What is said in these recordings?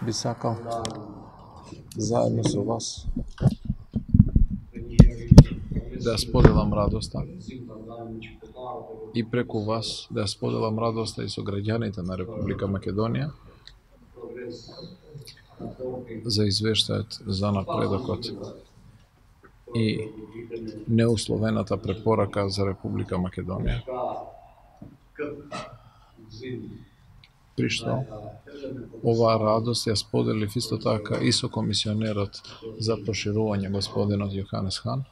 би сакал заедно со вас да споделам радоста и преку вас да споделам радоста и со граѓаните на Република Македонија за извештајот за напредокот и неусловената препорака за Република Македонија, при што оваа радост ја споделив исто така и со комисионерот за проширување господинот Јоханес Хан.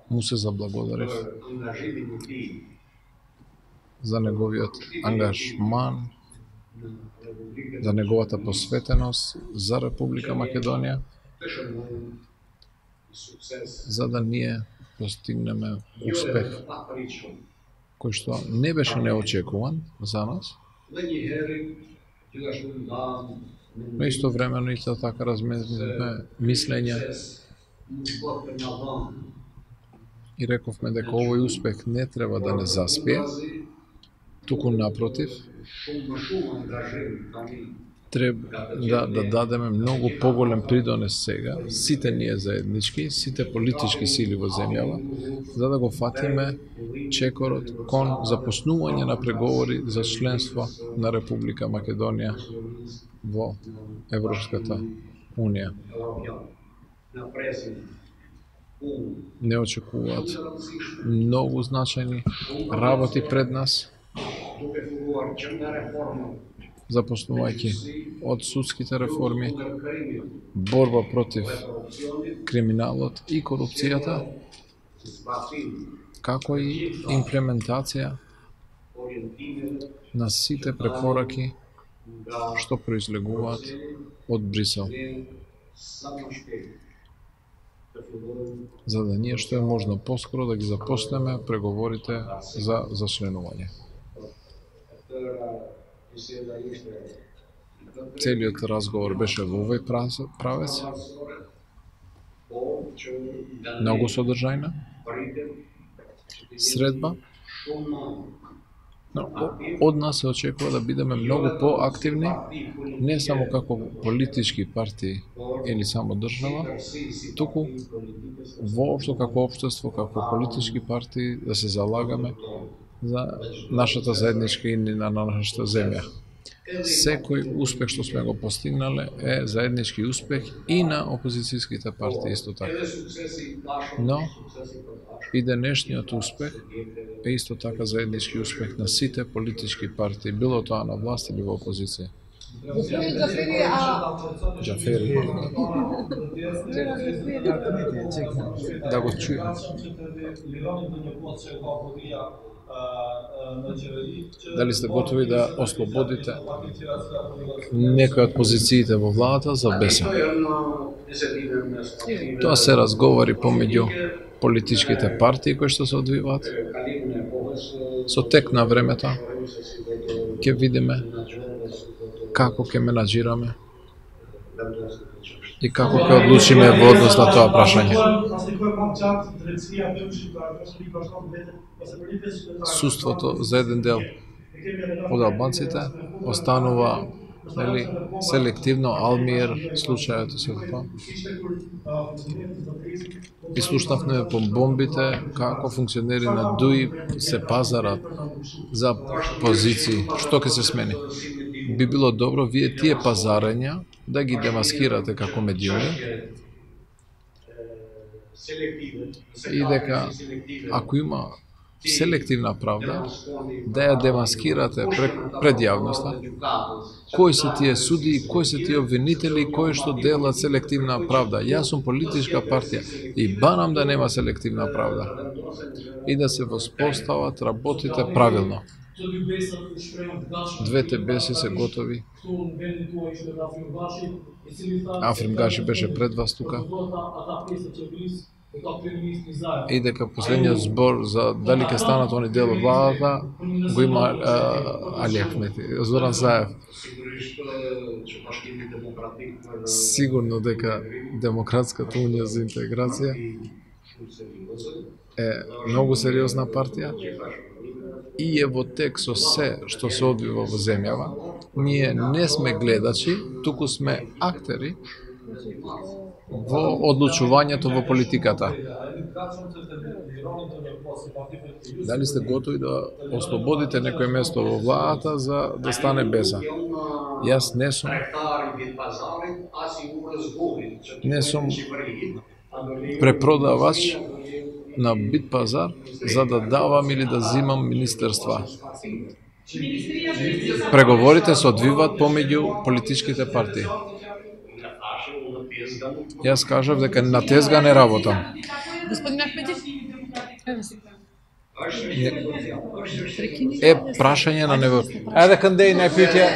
Му се заблагодарив за неговиот ангажман, за неговата посветеност за Република Македонија, за да ние постигнеме успех кој што не беше неочекуван за нас, но истовремено и така разменивме мислења и рековме дека овој успех не треба да не заспие, туку напротив, треба да дадеме многу поголем придонес сега, сите ние заеднички, сите политички сили во земјава, за да го фатиме чекорот кон започнување на преговори за членство на Република Македонија во Европската Унија. Не очекуваат многу значајни работи пред нас, започнувајќи од судските реформи, борба против криминалот и корупцијата, како и имплементација на сите препораки што произлегуваат од Брисел, за да ние што е можно поскоро да ги започнеме преговорите за членување. Целиот разговор беше во овој правец, многу содржајна средба, но од нас се очекува да бидеме многу поактивни, не само како политички партии или само држава, туку воопшто како општество, како политички партии да се залагаме за нашата заедничка иднина на нашата земја. Секој успех што сме го постигнале е заеднички успех и на опозицијските партии исто така. Но и денешниот успех е исто така заеднички успех на сите политички партии, било тоа на власт или во опозиција. Џафери. Да го чујам. Дали сте готови да ослободите некои од позициите во владата за БЕСА? Тоа се разговори помеѓу политичките партии кои што се одвиваат. Со тек на времето ќе видиме како ќе менаџираме и како ќе одлучиме во однос на тоа прашање. Суството за еден дел од албанците останува селективно, Алмир, случајот и се тоа. И слушнавме по бомбите како функционери на ДУИ се пазарат за позиции. Што ќе се смени? Би било добро вие тие пазарења да ги демаскирате како медиуми и дека ако има селективна правда, да ја демаскирате пред јавноста кои се тие суди, кои се тие обвинители, кои што делат селективна правда. Јас сум политичка партија и банам да нема селективна правда и да се воспостават работите правилно. Двете беси се готови. Африм Гаши беше пред вас тука. И дека последниот збор за дали ќе станат они дел од владата го има Али Ахмети, Зоран Заев. Сигурно дека Демократската унија за интеграција е многу сериозна партија и е во тек со се што се одвива во земјава, Ние не сме гледачи, туку сме актери во одлучувањето во политиката. Дали сте готови да ослободите некој место во владата за да стане беза? Јас не сум препродавач на бит пазар за да давам или да зимам министерства. Преговорите се одвиваат помеѓу политичките партии. Јас кажав дека на тезга не работам. Господин Ахмедов? Е прашање на него. Ајде кандеј најпитја.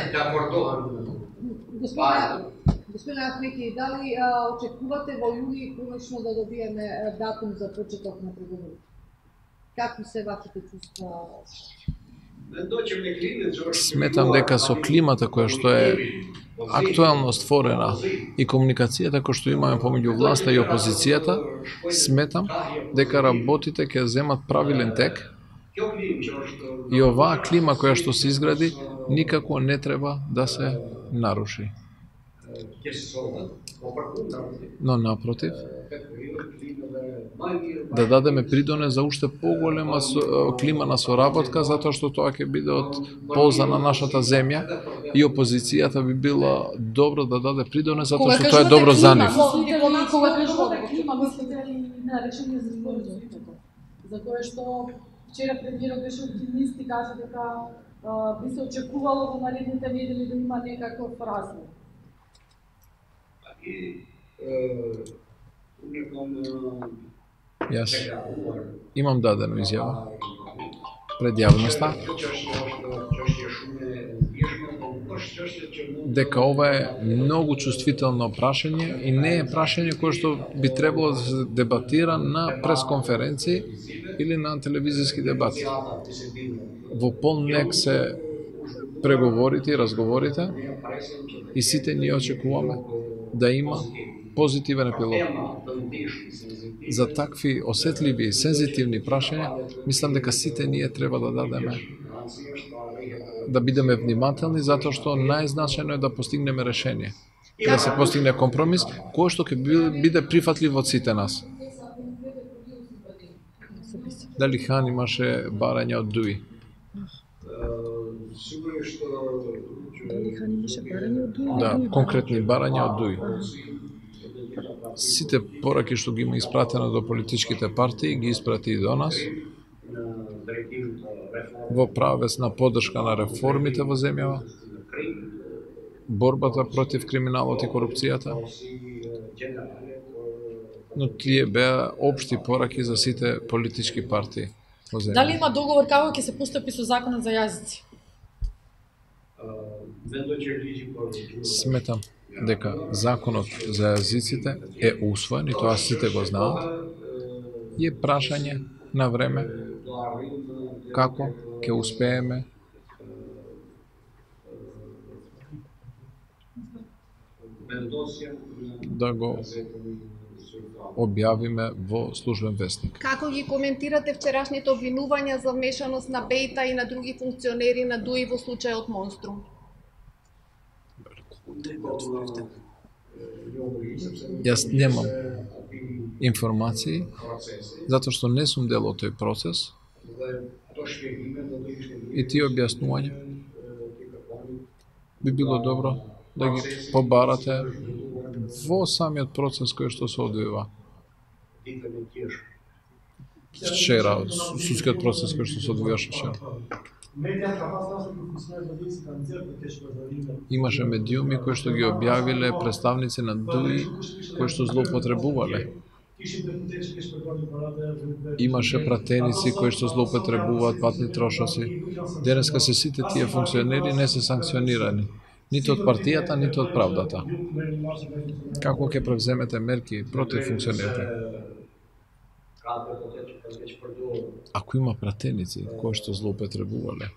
Господин Ахмети, дали очекувате во јули конечно да добиеме датум за почеток на преговорите? Какви се вашите чувства? Сметам дека со климата која што е актуелно створена и комуникацијата која што имаме помеѓу власта и опозицијата, сметам дека работите ќе земат правилен тек и оваа клима која што се изгради никако не треба да се наруши. Но напротив, да дадеме придонес за уште поголема клима на соработка, затоа што тоа ќе биде од полза на нашата земја и опозицијата би била добро да даде придонес затоа што тоа е добро за нив. Кога кажувате клима, мислите ли на решение за споразумението, за кое што вчера премиерот беше оптимист и кажа дека би се очекувало во наредните недели да има некаков разлог? Јас имам дадено изјава пред јавноста дека ова е многу чувствително прашање и не е прашање кое што би требало да се дебатира на пресконференции или на телевизиски дебати. Во полнек се преговорите и разговорите и сите ние очекуваме да има позитивен епилог. За такви осетливи и сензитивни прашања, мислам дека сите ние треба да дадеме, да бидеме внимателни, затоа што најзначајно е да постигнеме решение и да се постигне компромис кој што ќе биде прифатлив од сите нас. Дали Хан имаше барање од Дуи? Дали Хан имаше барање од Дуи? Да, конкретни барања од Дуи. Сите пораки што ги има испратено до политичките партии, ги испрати и до нас, во правец на поддршка на реформите во земјава, борбата против криминалот и корупцијата, но тие беа општи пораки за сите политички партии во земјава. Дали има договор како ќе се постапи со законот за јазици? Сметам дека законот за јазиците е усвоен и тоа сите го знаат и е прашање на време како ќе успееме да го објавиме во службен весник. Како ги коментирате вчерашните обвинувања за вмешаност на Бејта и на други функционери на ДУИ во случајот Монструм? Јас немам информации, затоа што не сум дел од тој процес и тие објаснувања би било добро да ги побарате во самиот процес кој што се одвива. Вчера, судскиот процес кој што се одвиваше вчера. Имаше медиуми кои што ги објавиле представници на ДУИ кои што злоупотребувале. Имаше пратеници кои што злоупотребуваат патни трошоци. Денеска се сите тие функционери не се санкционирани. Ниту од партијата, ниту од правдата. Како ќе превземете мерки против функционерите? Ако има пратеници кои што злоупотребувале,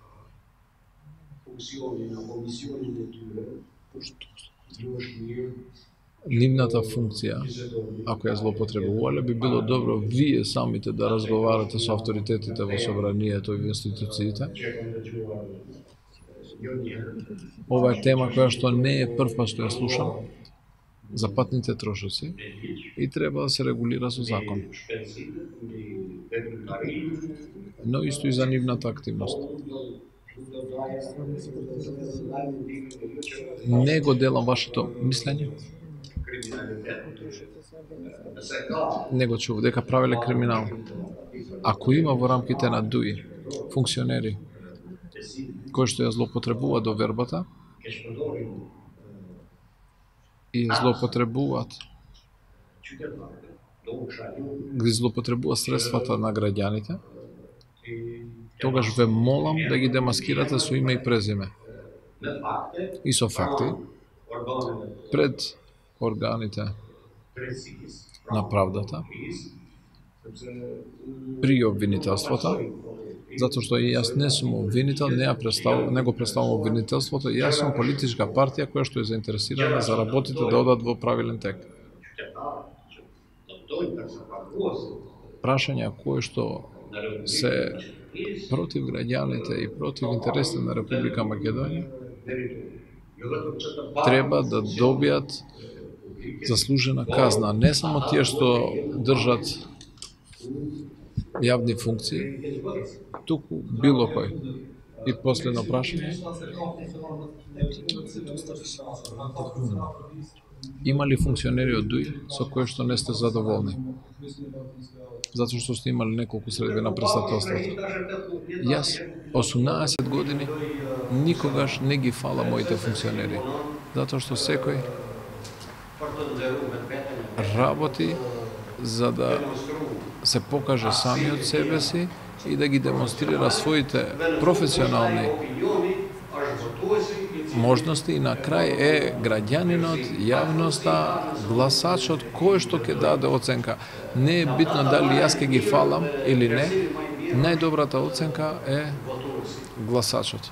нивната функција, ако ја злоупотребувале, би било добро вие самите да разговарате со авторитетите во собранието и во институциите Ова е тема која што не е прв што ја слушам за патните трошоци и треба да се регулира со закон. Но исто и за нивната активност. Не го делам вашето мислење. Не го чув дека правеле криминал. Ако има во рамките на ДУИ функционери кои што ја злоупотребуваат до вербата и злоупотребуваат средствата на граѓаните, тогаш ве молам да ги демаскирате со име и презиме. И со факти пред органите на правдата при обвинителството, затоа што и јас не сум обвинител, не го представувам обвинителството, јас сум политичка партија која што е заинтересирана за работите да одат во правилен тек. Прашања кои што се против граѓаните и против интересите на Република Македонија треба да добијат заслужена казна, не само тие што држат јавни функции, туку било кој. И последно прашање. Има ли функционери од ДУИ со кои што не сте задоволни? Затоа што сте имали неколку средби на претставителството. Јас, 18 години, никогаш не ги фала моите функционери. Затоа што секој работи за да се покаже самиот себе си и да ги демонстрира своите професионални можности и на крај е граѓанинот, јавноста, гласачот кој што ќе даде оценка. Не е битно дали јас ќе ги фалам или не, најдобрата оценка е гласачот.